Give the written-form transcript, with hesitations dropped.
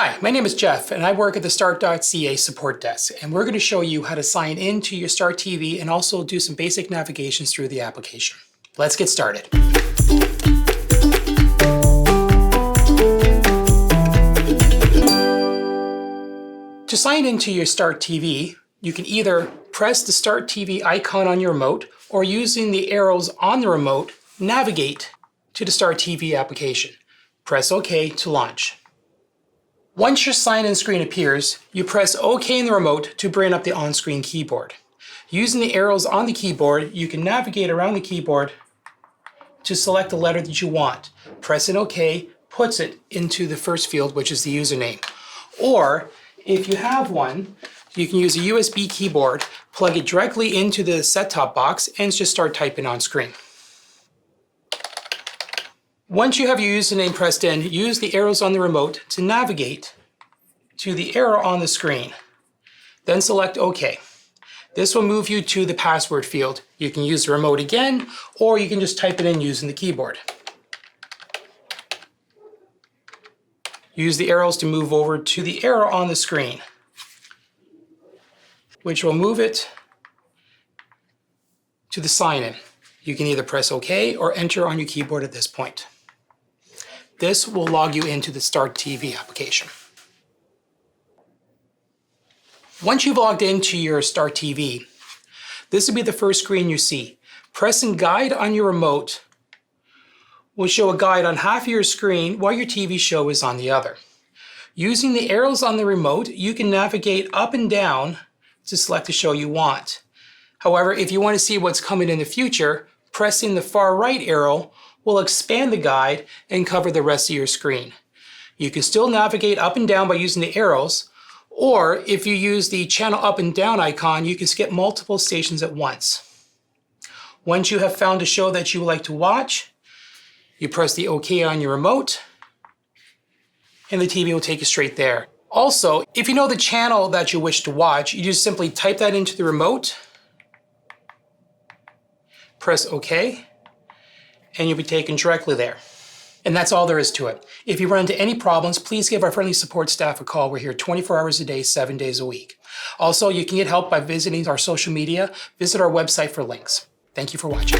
Hi, my name is Jeff and I work at the Start.ca support desk, and we're going to show you how to sign into your Start TV and also do some basic navigations through the application. Let's get started. To sign into your Start TV, you can either press the Start TV icon on your remote or using the arrows on the remote, navigate to the Start TV application. Press OK to launch. Once your sign-in screen appears, you press OK in the remote to bring up the on-screen keyboard. Using the arrows on the keyboard, you can navigate around the keyboard to select the letter that you want. Pressing OK puts it into the first field, which is the username. Or, if you have one, you can use a USB keyboard, plug it directly into the set-top box, and just start typing on screen. Once you have your username pressed in, use the arrows on the remote to navigate to the arrow on the screen. Then select OK. This will move you to the password field. You can use the remote again, or you can just type it in using the keyboard. Use the arrows to move over to the arrow on the screen, which will move it to the sign-in. You can either press OK or enter on your keyboard at this point. This will log you into the Start TV application. Once you've logged into your Start TV, this will be the first screen you see. Pressing Guide on your remote will show a guide on half of your screen while your TV show is on the other. Using the arrows on the remote, you can navigate up and down to select the show you want. However, if you want to see what's coming in the future, pressing the far right arrow will expand the guide and cover the rest of your screen. You can still navigate up and down by using the arrows, or if you use the channel up and down icon, you can skip multiple stations at once. Once you have found a show that you would like to watch, you press the OK on your remote, and the TV will take you straight there. Also, if you know the channel that you wish to watch, you just simply type that into the remote, press OK, and you'll be taken directly there. And that's all there is to it. If you run into any problems, please give our friendly support staff a call. We're here 24 hours a day, 7 days a week. Also, you can get help by visiting our social media. Visit our website for links. Thank you for watching.